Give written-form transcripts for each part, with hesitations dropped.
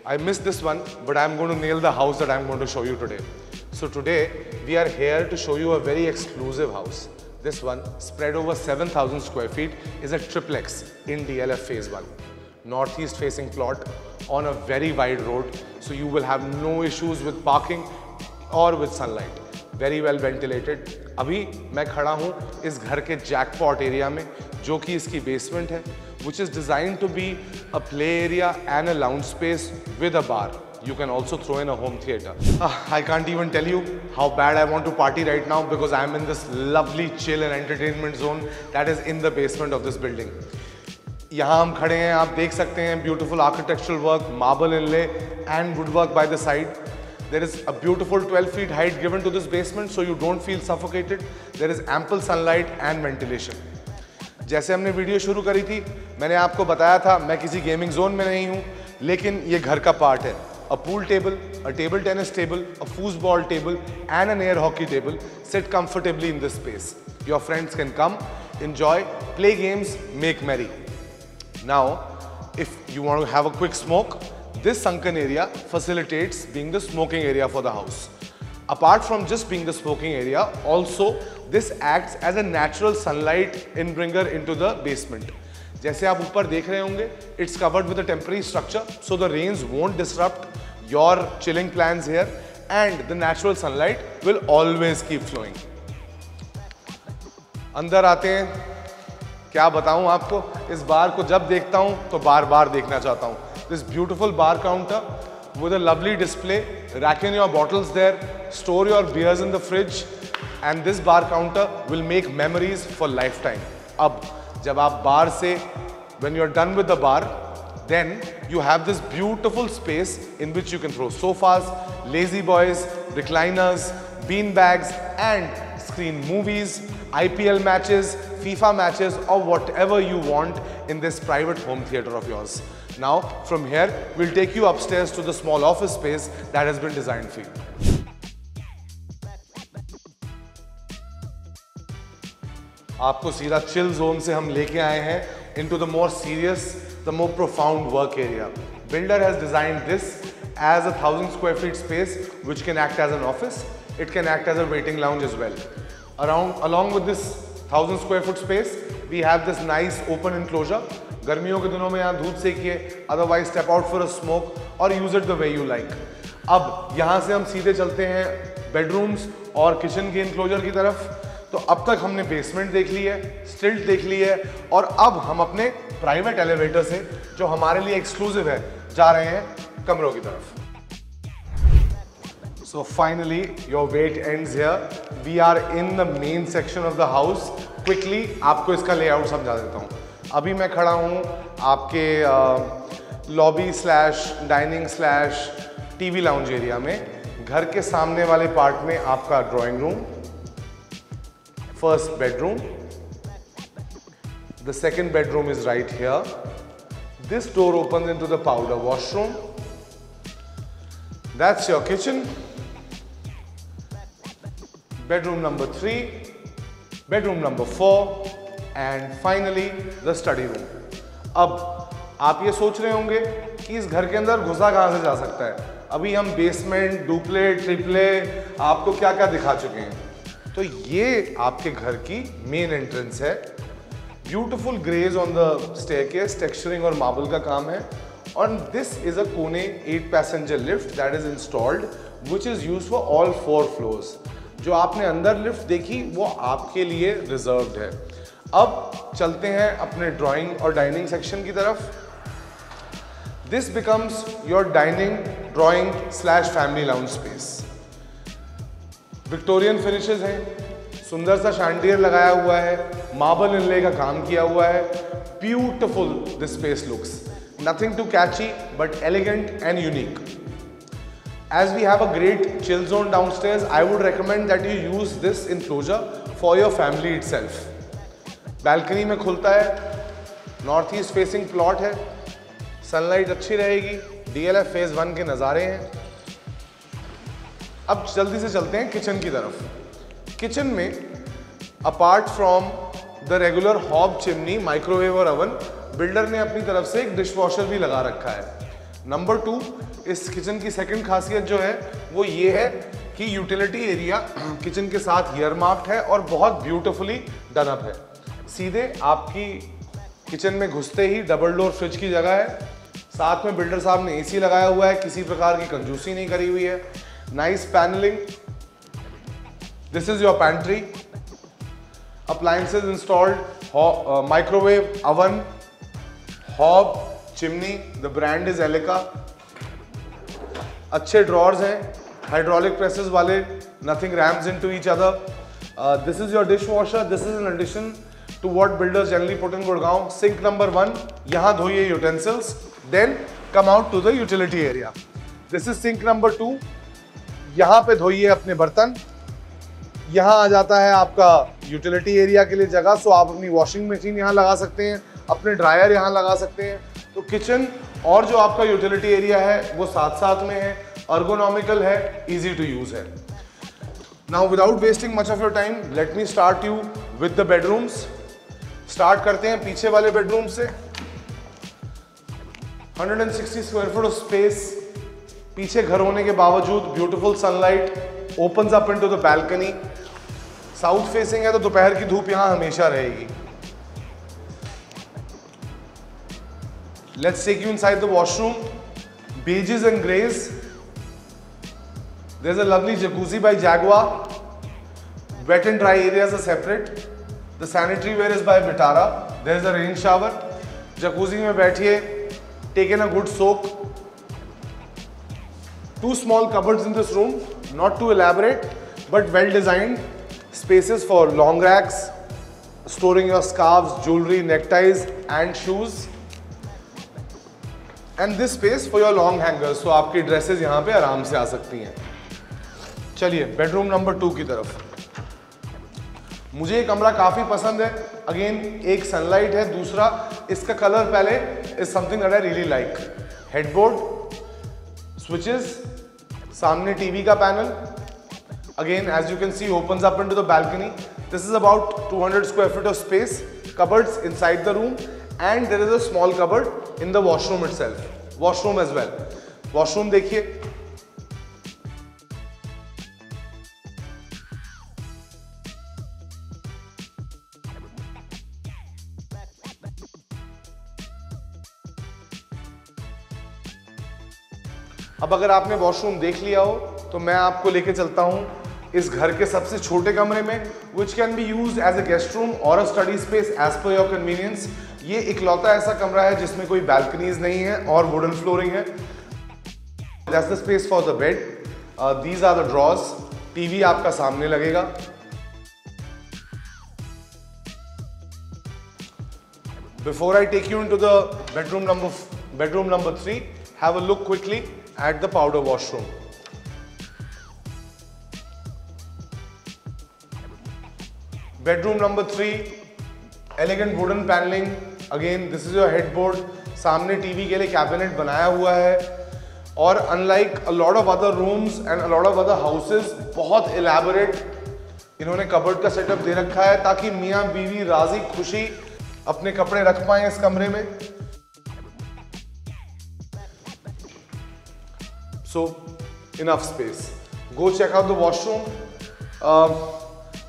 I missed this one, but I'm going to nail the house that I'm going to show you today. So today, we are here to show you a very exclusive house. This one, spread over 7,000 square feet, is a triplex in DLF Phase 1. Northeast facing plot on a very wide road, so you will have no issues with parking or with sunlight. Very well ventilated. अभी मैं खड़ा हूँ इस घर के jackpot area में, जो कि इसकी बेसमेंट है, which is designed to be a play area and a lounge space with a bar. You can also throw in a home theater. I can't even tell you how bad I want to party right now because I'm in this lovely chill and entertainment zone that is in the basement of this building. यहाँ हम खड़े हैं, आप देख सकते हैं beautiful architectural work, marble inlay and woodwork by the side. There is a beautiful 12 feet height given to this basement so you don't feel suffocated. There is ample sunlight and ventilation. जैसे हमने video शुरू करी थी, मैंने आपको बताया था मैं किसी गेमिंग जोन में नहीं हूँ, लेकिन ये घर का पार्ट है. A pool table, a table tennis table, a foosball table and an air hockey table sit comfortably in this space. Your friends can come, enjoy, play games, make merry. Now, if you want to have a quick smoke, this sunken area facilitates being the smoking area for the house. Apart from just being the smoking area, also this acts as a natural sunlight inbringer into the basement. जैसे आप ऊपर देख रहे होंगे, it's covered with a temporary structure, so the rains won't disrupt your chilling plans here, and the natural sunlight will always keep flowing. अंदर आते हैं, क्या बताऊं आपको, इस बार को जब देखता हूं तो बार-बार देखना चाहता हूं. This beautiful bar counter with a lovely display, rack in your bottles there, store your beers in the fridge, and this bar counter will make memories for lifetime. अब जब आप बार से, when you're done with the bar, then you have this beautiful space in which you can throw sofas, lazy boys, recliners, bean bags, and screen movies, IPL matches, FIFA matches, or whatever you want in this private home theater of yours. Now, from here, we'll take you upstairs to the small office space that has been designed for you. आपको सीधा chill zone से हम लेके आए हैं into the more serious, the more profound work area. Builder has designed this as a 1,000 square feet space which can act as an office. It can act as a waiting lounge as well. Along with this 1,000 square foot space, we have this nice open enclosure. गर्मियों के दिनों में यहाँ धूप सेकिए, otherwise step out for a smoke or use it the way you like. अब यहाँ से हम सीधे चलते हैं bedrooms और kitchen के enclosure की तरफ. तो अब तक हमने बेसमेंट देख ली है, स्टिल्ट देख ली है, और अब हम अपने प्राइवेट एलिवेटर से, जो हमारे लिए एक्सक्लूसिव है, जा रहे हैं कमरों की तरफ. So finally, your wait ends here. We are in the main section of the house. Quickly, आपको इसका लेआउट समझा देता हूँ. अभी मैं खड़ा हूँ आपके lobby slash dining slash TV lounge area में. घर के सामने वाले पार्ट में आपका drawing room, first bedroom. The second bedroom is right here. This door opens into the powder washroom. That's your kitchen. Bedroom number 3, bedroom number 4, and finally the study room. अब आप ये सोच रहे होंगे कि इस घर के अंदर घुसा कहाँ से जा सकता है. अभी हम बेसमेंट, डुप्ले, ट्रिपले आपको क्या-क्या दिखा चुके हैं. तो ये आपके घर की मेन एंट्रेंस है. Beautiful greys on the staircase, texturing और मार्बल का काम है. और this is a Kone 8 passenger lift that is installed which is used for all 4 floors. जो आपने अंदर लिफ्ट देखी वो आपके लिए रिजर्व्ड है. अब चलते हैं अपने ड्राइंग और डाइनिंग सेक्शन की तरफ. This becomes your dining, drawing slash family lounge space. Victorian finishes हैं, सुंदर सा शैंडियर लगाया हुआ है, मार्बल इनले का काम किया हुआ है. Beautiful this space looks. Nothing too catchy but elegant and unique. As we have a great chill zone downstairs, I would recommend that you use this enclosure for your family itself. Balcony में खुलता है, north east facing plot है, sunlight अच्छी रहेगी, DLF Phase 1 के नज़ारे हैं. अब जल्दी से चलते हैं किचन की तरफ. किचन में apart from the regular hob chimney, microwave और ओवन, बिल्डर ने अपनी तरफ से एक डिश वॉशर भी लगा रखा है। नंबर 2, इस किचन की सेकंड खासियत जो है वो ये है कि यूटिलिटी एरिया किचन के साथ ईयर मार्क्ड है और बहुत ब्यूटीफुली डन अप है। सीधे आपकी किचन में घुसते ही डबल डोर फ्रिज की जगह है, साथ में बिल्डर साहब ने एसी लगाया हुआ है, किसी प्रकार की कंजूसी नहीं करी हुई है। Nice panelling. This is your pantry, appliances installed, microwave, oven, hob, chimney, the brand is Elica. अच्छे ड्रॉर्स हैं, हाइड्रोलिक प्रेसेस वाले, nothing rams into each other. This is your dish washer, this is in addition to what builders generally put in Gurgaon. Sink number 1, यहाँ धोइए utensils, then come out to the utility area. This is sink number 2, यहाँ पे धोइए अपने बर्तन। यहाँ आ जाता है आपका यूटिलिटी एरिया के लिए जगह, सो आप अपनी वॉशिंग मशीन यहाँ लगा सकते हैं, अपने ड्रायर यहाँ लगा सकते हैं। तो किचन और जो आपका यूटिलिटी एरिया है वो साथ साथ में है, अर्गोनॉमिकल है, इजी टू यूज है। Now without wasting much of your time, let me start you with the bedrooms. Start करते हैं पीछे वाले बेडरूम से। 160 स्क्वायर फुट ऑफ स्पेस, पीछे घर होने के बावजूद beautiful sunlight opens up into the balcony. South facing है तो दोपहर की धूप यहां हमेशा रहेगी। Let's take you inside the washroom. Beiges and greys. There's a lovely jacuzzi by Jaguar. Wet and dry areas are separate. The sanitary ware is by Vitara. There's a rain shower. Jacuzzi में बैठिए, taken a good soak. 2 small cupboards in this room, not too elaborate, but well designed. Spaces for long racks, storing your scarves, jewelry, neckties and shoes. And this space for your long hangers, so आपकी dresses यहाँ पे आराम से आ सकती हैं। चलिए bedroom number 2 की तरफ। मुझे ये कमरा काफ़ी पसंद है। अगेन एक सनलाइट है, दूसरा इसका कलर पहले is something that I really like. Headboard, switches, सामने टीवी का पैनल। Again as you can see opens up into the balcony. This is about 200 square feet of space, cupboards inside the room, and there is a small cupboard in the washroom itself. Washroom as well. Washroom देखिए, अब अगर आपने washroom देख लिया हो तो मैं आपको लेके चलता हूं इस घर के सबसे छोटे कमरे में, which can be use as a guest room और a study space as per your convenience. ये इकलौता ऐसा कमरा है जिसमें कोई बैल्कनीज नहीं है और वुडन फ्लोरिंग है। That's the space for the bed. These are the drawers. TV आपका सामने लगेगा। Before I take you into the bedroom number 3, have a look quickly at the powder washroom. Bedroom number 3, elegant wooden paneling. Again, this is your headboard. सामने TV के लिए cabinet बनाया हुआ है और unlike a lot of other rooms and a lot of other houses, बहुत elaborate इन्होंने cupboard का सेटअप दे रखा है ताकि मियाँ बीवी राजी खुशी अपने कपड़े रख पाएं इस कमरे में। So enough space. Go check out the washroom.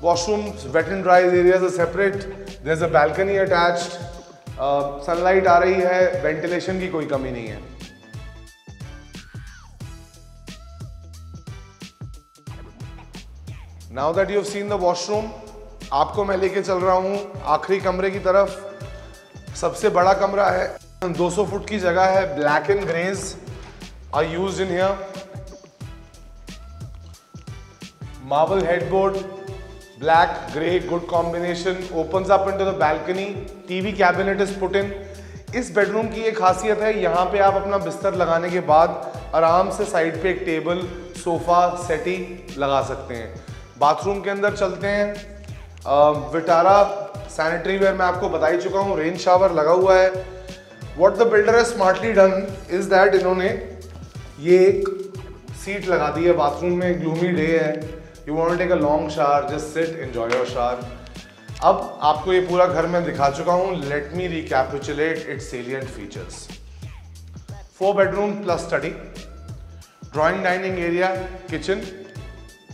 Washrooms, wet and dry areas are separate. There's a balcony attached. Sunlight आ रही है, ventilation की कोई कमी नहीं है। Now that you've seen the washroom, आपको मैं लेके चल रहा हूँ आखिरी कमरे की तरफ। सबसे बड़ा कमरा है, 200 फुट की जगह है। Black and greys are used in here. Marble headboard, black, grey, good combination. Opens up into the balcony. TV cabinet is put in. इस बेडरूम की एक खासियत है, यहाँ पे आप अपना बिस्तर लगाने के बाद आराम से साइड पे एक टेबल, सोफा, सेटी लगा सकते हैं। बाथरूम के अंदर चलते हैं। विटारा सैनिटरी वेयर मैं आपको बता ही चुका हूँ। रेन शावर लगा हुआ है। What the builder has smartly done is that इन्होंने ये एक सीट लगा दी है बाथरूम में। ग्लूमी डे है, you want to take a long shower, just sit, enjoy your shower. अब आपको ये पूरा घर मैं दिखा चुका हूँ. Let me recapitulate its salient features. 4 bedroom plus study, drawing dining area, kitchen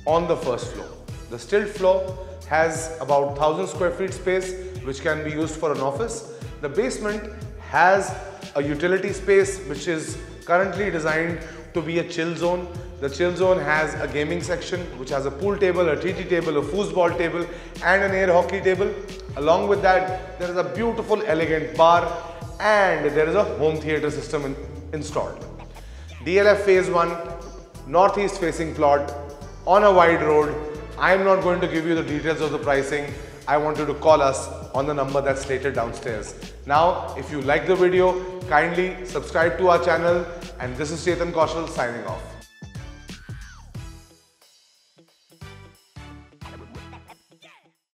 on the first floor. The stilt floor has about 1000 square feet space which can be used for an office. The basement has a utility space which is currently designed to be a chill zone. The chill zone has a gaming section which has a pool table, a TT table, a foosball table and an air hockey table. Along with that, there is a beautiful elegant bar and there is a home theatre system installed. DLF phase 1, northeast facing plot on a wide road. I am not going to give you the details of the pricing. I want you to call us on the number that's stated downstairs. Now, if you like the video, kindly subscribe to our channel, and this is Chetan Kaushal signing off.